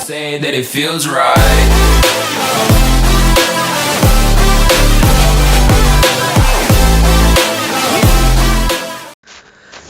Say that it feels right.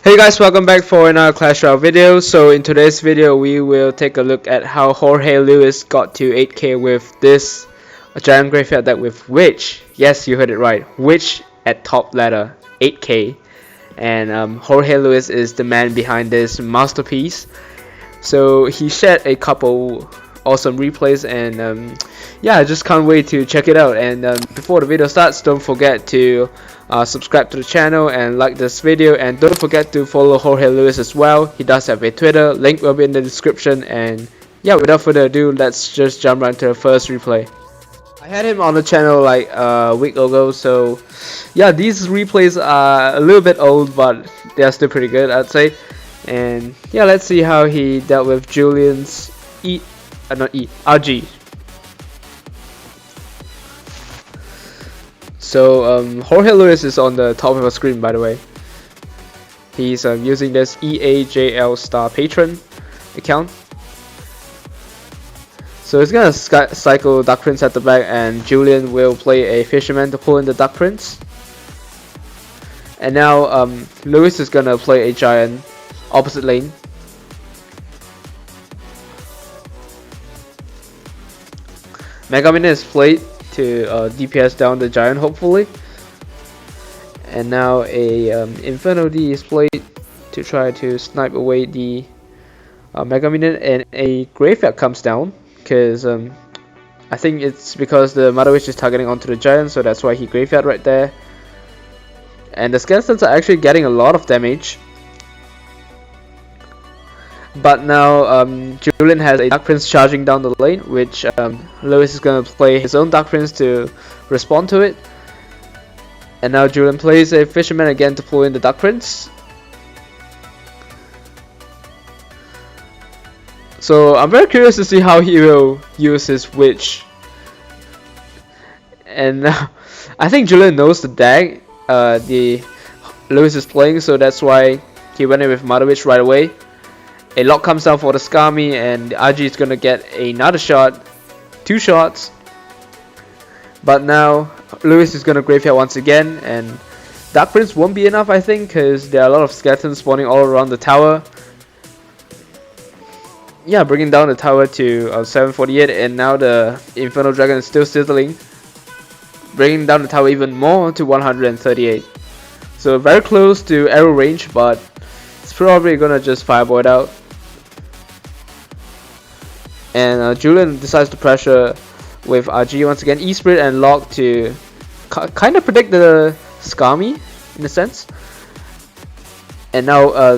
Hey guys, welcome back for another Clash Royale video. So in today's video we will take a look at how Jorge Luis got to 8k with this giant graveyard deck with Witch. Yes, you heard it right, Witch at top ladder, 8k. And Jorge Luis is the man behind this masterpiece. So he shared a couple awesome replays, and yeah, I just can't wait to check it out. And before the video starts, don't forget to subscribe to the channel and like this video, and don't forget to follow Jorge Luis as well. He does have a Twitter, link will be in the description. And yeah, without further ado, let's just jump right into the first replay. I had him on the channel like a week ago, so yeah, these replays are a little bit old, but they're still pretty good, I'd say. And yeah, let's see how he dealt with Julian's RG. So Jorge Luis is on the top of the screen, by the way. He's using this EAJL Star Patron account. So he's gonna cycle Dark Prince at the back, and Julian will play a Fisherman to pull in the Dark Prince. And now Luis is gonna play a Giant opposite lane. Mega Minion is played to DPS down the Giant, hopefully. And now a Inferno D is played to try to snipe away the Mega Minion, and a Graveyard comes down because I think it's because the Mother Witch is targeting onto the Giant, so that's why he Graveyard right there. And the Skeletons are actually getting a lot of damage. But now Julian has a Dark Prince charging down the lane, which Luis is going to play his own Dark Prince to respond to it. And now Julian plays a Fisherman again to pull in the Dark Prince. So I'm very curious to see how he will use his Witch. And now I think Julian knows the deck the Luis is playing, so that's why he went in with Mother Witch right away. A lock comes down for the Skami, and RG is gonna get another shot, 2 shots. But now Luis is gonna Graveyard once again, and Dark Prince won't be enough, I think, because there are a lot of skeletons spawning all around the tower. Yeah, bringing down the tower to 748, and now the Infernal Dragon is still sizzling, bringing down the tower even more to 138. So very close to arrow range, but it's probably gonna just fireball it out. And Julian decides to pressure with RG once again, E-Spirit and Lock to kind of predict the Skami in a sense. And now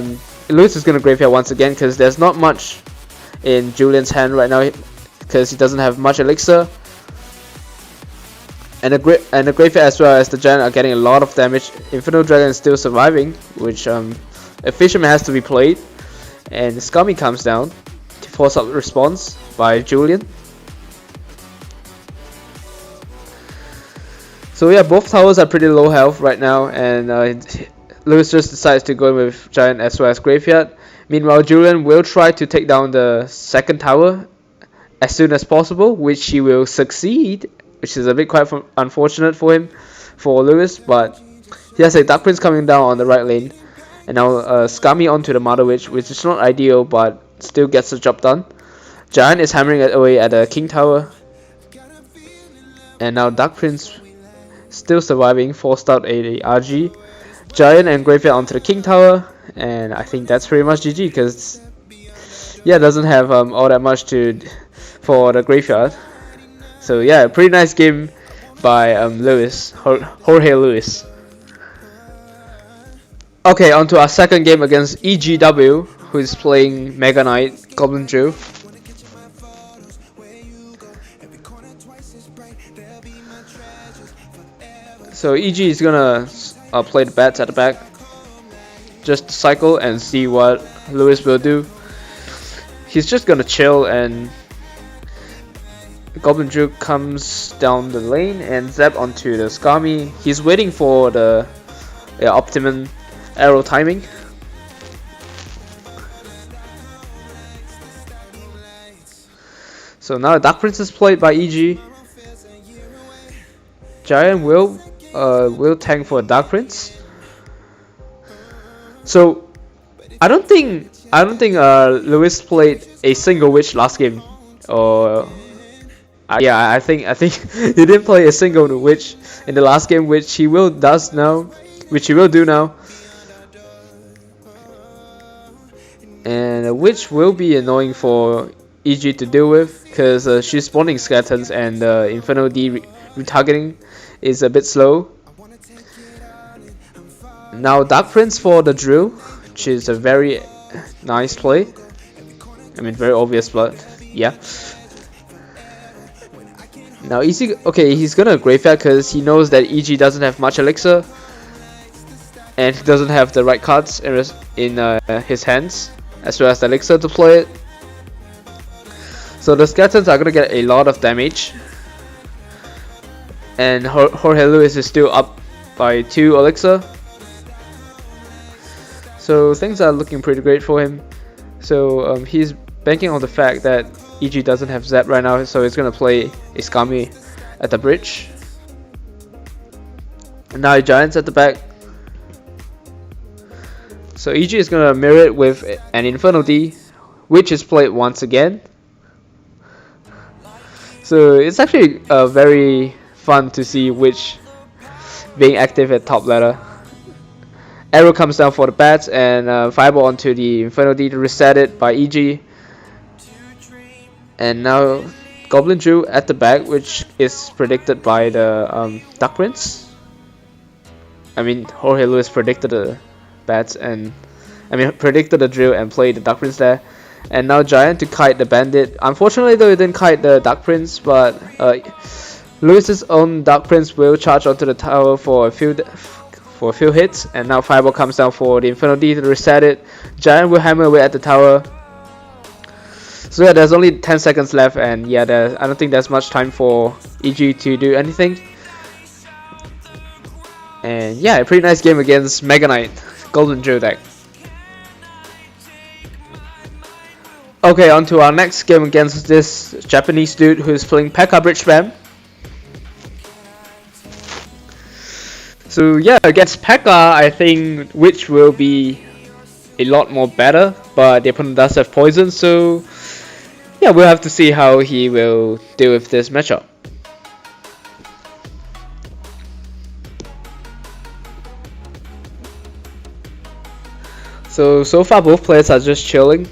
Luis is gonna Graveyard once again because there's not much in Julian's hand right now because he doesn't have much elixir. And the Graveyard as well as the Giant are getting a lot of damage. Infernal Dragon is still surviving, which a Fisherman has to be played. And Skami comes down to force up the response by Julian. So yeah, both towers are pretty low health right now, and Luis just decides to go with Giant as well as Graveyard. Meanwhile, Julian will try to take down the second tower as soon as possible, which he will succeed, which is a bit quite unfortunate for Luis, but he has a Dark Prince coming down on the right lane. And now Skami onto the Mother Witch, which is not ideal, but still gets the job done. Giant is hammering away at the King Tower. And now Dark Prince still surviving, forced out a RG. Giant and Graveyard onto the King Tower. And I think that's pretty much GG, because yeah, doesn't have all that much for the Graveyard. So yeah, pretty nice game by Jorge Luis. Okay, on to our second game against EGW, who is playing Mega Knight Goblin Jew. So EG is gonna play the bats at the back, just cycle and see what Luis will do. He's just gonna chill, and Goblin Jew comes down the lane and zap onto the Skami. He's waiting for the optimum arrow timing. So now Dark Prince is played by EG. Giant will tank for Dark Prince. So I don't think Luis played a single witch last game, or yeah, I think he didn't play a single witch in the last game, which he will do now. And a witch will be annoying for EG to deal with, because she's spawning skeletons, and Inferno D retargeting is a bit slow. Now Dark Prince for the drill, which is a very nice play. I mean, very obvious, but yeah. Now he's gonna graveyard because he knows that EG doesn't have much elixir, and he doesn't have the right cards in his hands, as well as the elixir to play it. So the skeletons are gonna get a lot of damage, and Jorge Luis is still up by 2 elixir. So things are looking pretty great for him. So he's banking on the fact that EG doesn't have Zap right now, so he's gonna play a Skami at the bridge. And now Giants at the back. So EG is gonna mirror it with an Inferno D, which is played once again. So it's actually very fun to see Witch being active at top ladder. Arrow comes down for the bats, and Fireball onto the Inferno D to reset it by EG. And now Goblin Drew at the back, which is predicted by the Dark Prince. I mean, Jorge Luis predicted the bats, and predicted the drill and played the Dark Prince there. And now Giant to kite the Bandit. Unfortunately though, he didn't kite the Dark Prince, but Luis's own Dark Prince will charge onto the tower for a few hits, and now Fireball comes down for the Inferno D to reset it. Giant will hammer away at the tower. So yeah, there's only 10 seconds left, and yeah, I don't think there's much time for EG to do anything. And yeah, a pretty nice game against Mega Knight Golden Drill deck. Okay, on to our next game against this Japanese dude who's playing Pekka Bridge Spam. So yeah, against Pekka, I think Witch will be a lot more better, but the opponent does have poison, so yeah, we'll have to see how he will deal with this matchup. So far both players are just chilling,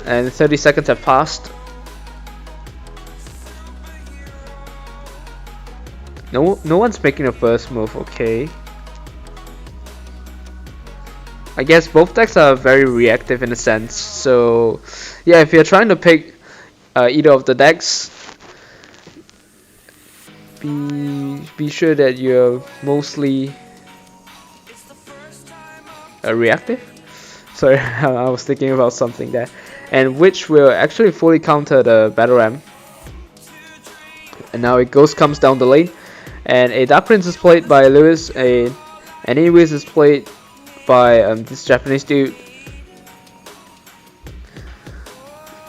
and 30 seconds have passed. No one's making a first move, okay. I guess both decks are very reactive in a sense, so yeah, if you're trying to pick either of the decks, be sure that you're mostly reactive. Sorry, I was thinking about something there. And which will actually fully counter the Battle Ram. And now it comes down the lane, and a Dark Prince is played by Luis, an Anyways is played by this Japanese dude.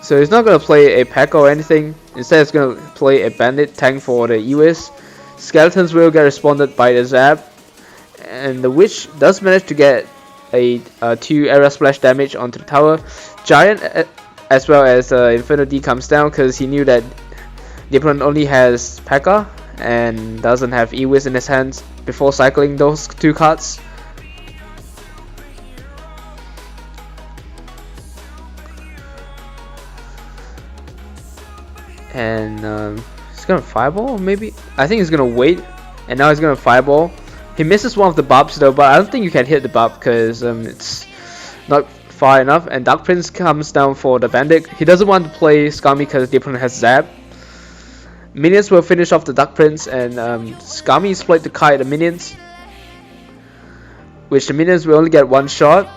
So he's not gonna play a Pekka or anything. Instead, he's gonna play a Bandit tank for the Ewis. Skeletons will get responded by the Zap, and the Witch does manage to get a 2 area splash damage onto the tower. Giant as well as Inferno D comes down because he knew that the opponent only has Pekka and doesn't have Ewis in his hands before cycling those 2 cards. And he's gonna Fireball, maybe? I think he's gonna wait, and now he's gonna Fireball. He misses one of the bobs though, but I don't think you can hit the bob because it's not far enough. And Dark Prince comes down for the Bandit. He doesn't want to play Skami because the opponent has Zap. Minions will finish off the Dark Prince, and Skami is played to kite the minions, which the minions will only get 1 shot.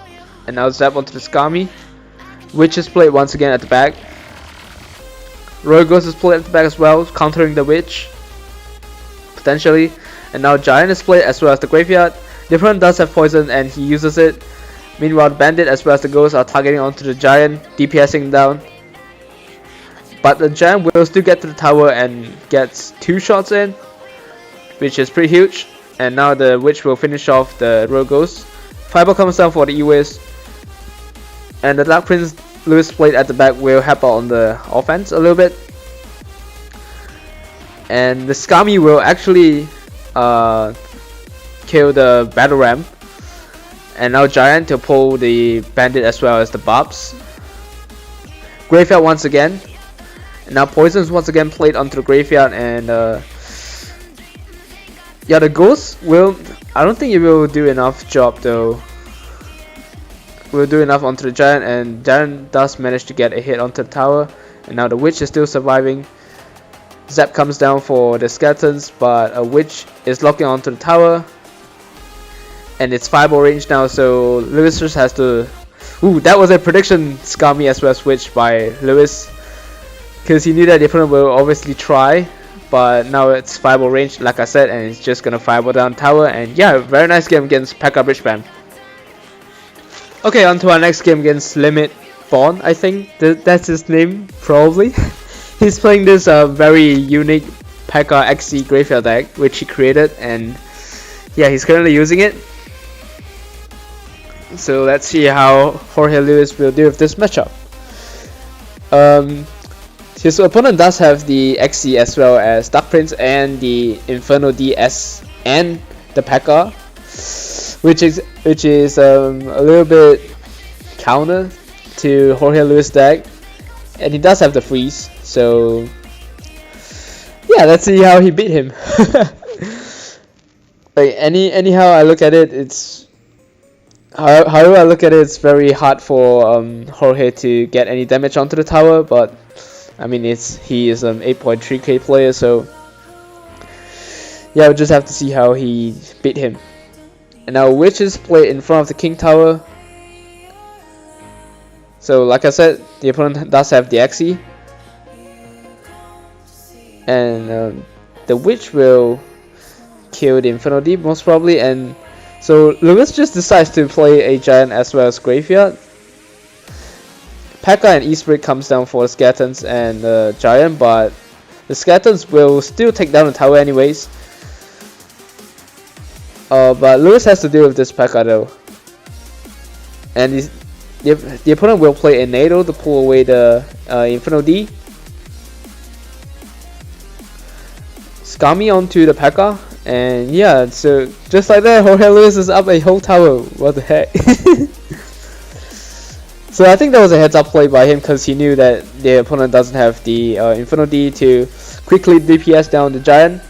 And now Zap onto the Skami, which is played once again at the back. Royal Ghost is played at the back as well, countering the Witch potentially. And now Giant is played as well as the Graveyard. The opponent does have poison and he uses it. Meanwhile, the Bandit as well as the Ghost are targeting onto the Giant, DPSing down. but the Giant will still get to the tower and gets 2 shots in, which is pretty huge. And now the Witch will finish off the Royal Ghost. Fireball comes down for the E-Wiz, and the Dark Prince Lewis Blade at the back will help out on the offense a little bit. And the Skami will actually kill the Battle Ram. And now Giant to pull the Bandit as well as the Bobs. Graveyard once again. And now Poisons once again played onto the Graveyard, and yeah, the Ghost will, I don't think it will do enough job though. Will do enough onto the Giant, and Giant does manage to get a hit onto the tower. And now the Witch is still surviving. Zap comes down for the Skeletons, but a Witch is locking onto the tower. And it's fireball range now, so Lewis just has to... Ooh, that was a prediction Skami as well as Witch by Lewis, because he knew that the opponent will obviously try. But now it's fireball range, like I said, and it's just gonna fireball down tower. And yeah, very nice game against Pekka Bridgeband. Okay, on to our next game against Limit Bond, I think that's his name, probably. He's playing this very unique Pekka XC Graveyard deck, which he created, and yeah, he's currently using it. So let's see how Jorge Luis will do with this matchup. His opponent does have the XC as well as Dark Prince and the Inferno DS and the Pekka, which is a little bit counter to Jorge Luis deck, and he does have the freeze. So yeah, let's see how he beat him. Like anyhow I look at it, however I look at it, it's very hard for Jorge to get any damage onto the tower, but I mean he is an 8.3k player, so yeah, we'll just have to see how he beat him. And now Witch is played in front of the King Tower. So like I said, the opponent does have the XE, and the Witch will kill the Inferno Deep most probably. And so Lewis just decides to play a Giant as well as Graveyard. Pekka and Eastbreak comes down for the Skeletons and the Giant, but the Skeletons will still take down the tower anyways. But Lewis has to deal with this Pekka though, and the opponent will play a NATO to pull away the Inferno D. Skami onto the Pekka, and yeah, so just like that, Jorge Luis is up a whole tower. What the heck? So I think that was a heads up play by him, because he knew that the opponent doesn't have the Inferno D to quickly DPS down the Giant.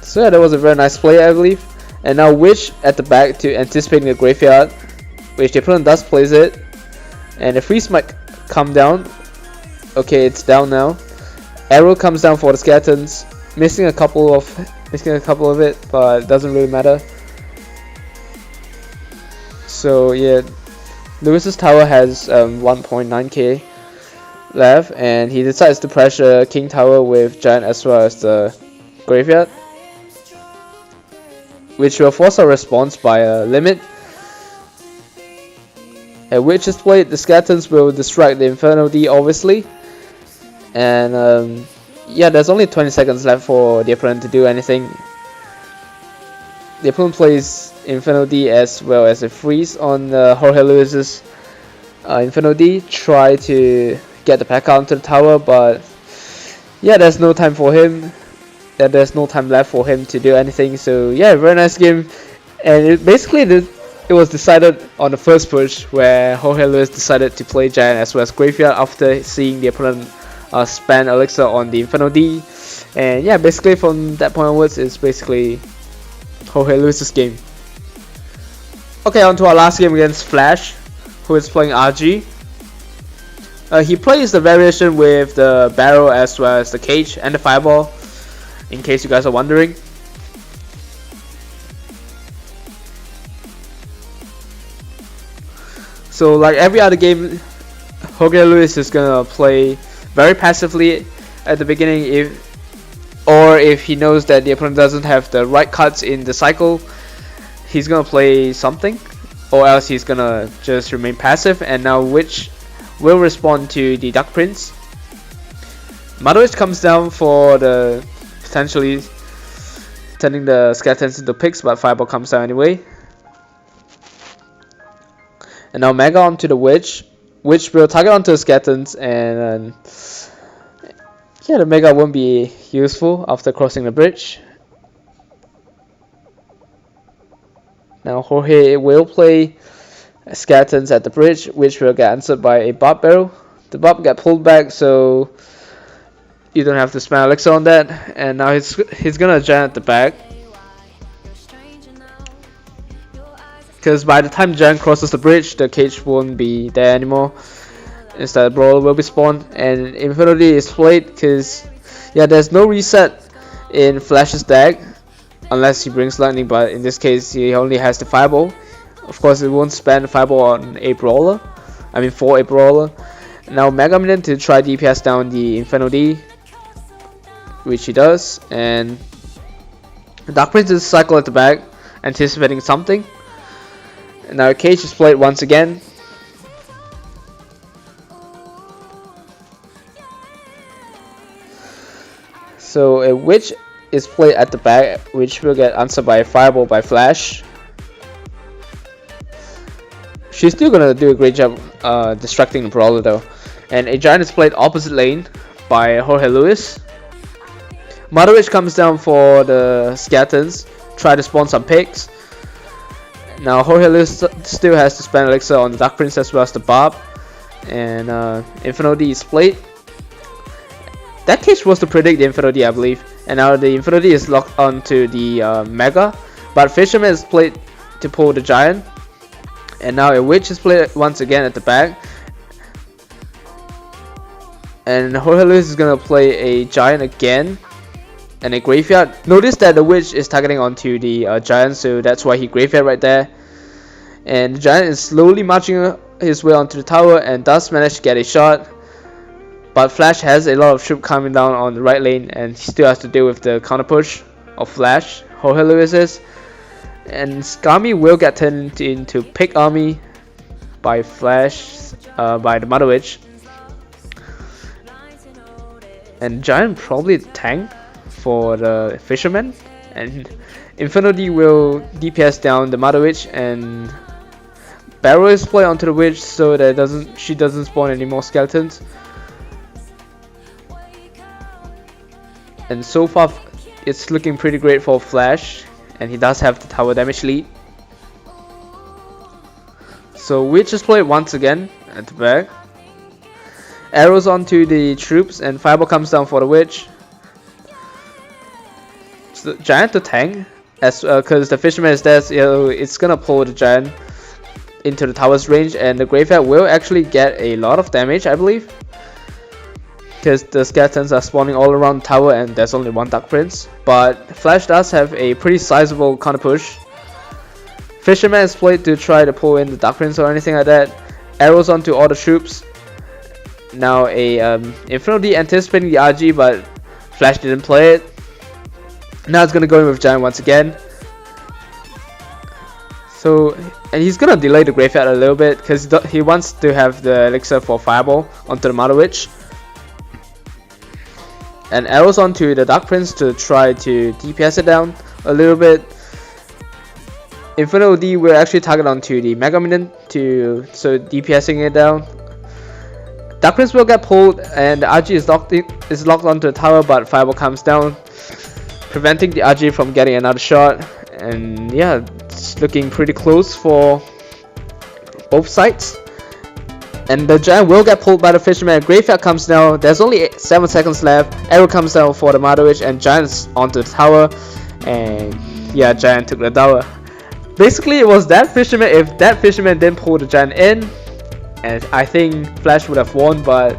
So yeah, that was a very nice play, I believe. And now Witch at the back to anticipating the Graveyard, which the opponent does plays it, and the freeze might come down. Okay, it's down now. Arrow comes down for the Skeletons, missing a couple of it, but it doesn't really matter. So yeah, Lewis's tower has 1.9k left, and he decides to pressure King Tower with Giant as well as the Graveyard, which will force a response by a limit. At Witch is played, the Skeletons will distract the Inferno D obviously, and yeah, there's only 20 seconds left for the opponent to do anything. The opponent plays Inferno D as well as a freeze on Jorge Luis's Inferno D. Try to get the Pekka onto the tower, but yeah, there's no time for him. There's no time left for him to do anything. So yeah, very nice game, and it was decided on the first push, where Jorge Luis decided to play Giant as well as Graveyard after seeing the opponent spend Elixir on the Inferno D. And yeah, basically from that point onwards, it's basically Jorge Luis's game. Okay, on to our last game against Flash, who is playing RG. He plays the variation with the barrel as well as the cage and the fireball, in case you guys are wondering. So like every other game, Jorge Luis is gonna play very passively at the beginning, if he knows that the opponent doesn't have the right cards in the cycle, he's gonna play something, or else he's gonna just remain passive. And now Witch will respond to the Duck Prince. Mother Witch comes down for the potentially turning the skeletons into pigs, but Fireball comes down anyway. And now Mega onto the Witch, which will target onto the skeletons, and yeah, the Mega won't be useful after crossing the bridge. Now Jorge will play skeletons at the bridge, which will get answered by a Barb Barrel. The Barb get pulled back, so you don't have to spend elixir on that. And now he's gonna giant at the back, because by the time giant crosses the bridge, the cage won't be there anymore. Instead, Brawler will be spawned, and Infinity is played because yeah, there's no reset in Flash's deck unless he brings lightning, but in this case he only has the Fireball. Of course, it won't spend Fireball on a Brawler. I mean for a Brawler. Now Mega Minion to try DPS down the Infinity, which he does, and Dark Prince is cycle at the back, anticipating something. And now Cage is played once again. So a Witch is played at the back, which will get answered by a Fireball by Flash. She's still gonna do a great job distracting the Brawler though. And a Giant is played opposite lane by Jorge Luis. Mother Witch comes down for the skeletons, try to spawn some pigs. Now Jorge Luis still has to spend elixir on the Dark Prince as well as the Barb. And Infinity is played. That case was to predict the Infinity, I believe. And now the Infinity is locked onto the Mega, but Fisherman is played to pull the Giant. And now a Witch is played once again at the back. And Jorge Luis is gonna play a Giant again and a Graveyard. Notice that the Witch is targeting onto the Giant, so that's why he Graveyard right there. And the Giant is slowly marching his way onto the tower and does manage to get a shot. But Flash has a lot of troops coming down on the right lane, and he still has to deal with the counter push of Flash, Jorge Luis is. And Skami will get turned into Pig Army by Flash, by the Mother Witch. And Giant probably tank for the Fisherman, and Infinity will DPS down the Mother Witch, and Barrel is played onto the Witch so that she doesn't spawn any more skeletons. And so far it's looking pretty great for Flash, and he does have the tower damage lead. So Witch is played once again at the back. Arrows onto the troops, and Fireball comes down for the Witch. So Giant to tank, as because the Fisherman is there, so it's gonna pull the Giant into the tower's range, and the Graveyard will actually get a lot of damage, I believe, because the skeletons are spawning all around the tower and there's only one Dark Prince. But Flash does have a pretty sizable counter push. Fisherman is played to try to pull in the Dark Prince or anything like that. Arrows onto all the troops. Now a Infinity anticipating the RG, but Flash didn't play it. Now it's gonna go in with Giant once again. So, and he's gonna delay the Graveyard a little bit because he wants to have the elixir for Fireball onto the Mother Witch. And arrows onto the Dark Prince to try to DPS it down a little bit. Infinity will actually target onto the Mega Minion so DPSing it down. Dark Prince will get pulled, and the RG is locked onto the tower, but Fireball comes down, preventing the RG from getting another shot. And yeah, it's looking pretty close for both sides. And the Giant will get pulled by the Fisherman. Graveyard comes down. There's only 7 seconds left. Arrow comes down for the Mother Witch, and Giant's onto the tower. And yeah, Giant took the tower. Basically, it was that Fisherman. If that Fisherman didn't pull the Giant in, and I think Flash would have won. But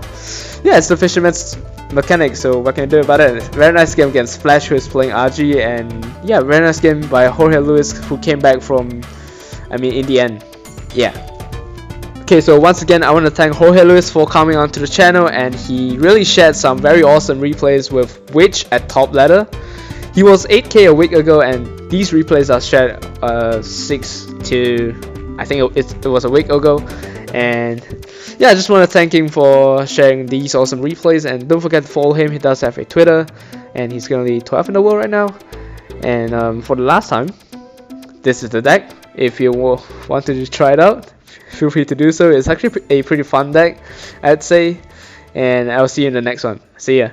yeah, it's the Fisherman's mechanic, so what can you do about it? Very nice game against Flash, who is playing RG, and yeah, very nice game by Jorge Luis, who came back from, in the end. Yeah. Okay, so once again, I want to thank Jorge Luis for coming onto the channel, and he really shared some very awesome replays with Witch at top ladder. He was 8k a week ago, and these replays are shared 6 to, I think it was a week ago. And yeah, I just want to thank him for sharing these awesome replays, and don't forget to follow him. He does have a Twitter, and he's currently 12th in the world right now. And for the last time, this is the deck. If you want to try it out, feel free to do so. It's actually a pretty fun deck, I'd say. And I'll see you in the next one. See ya.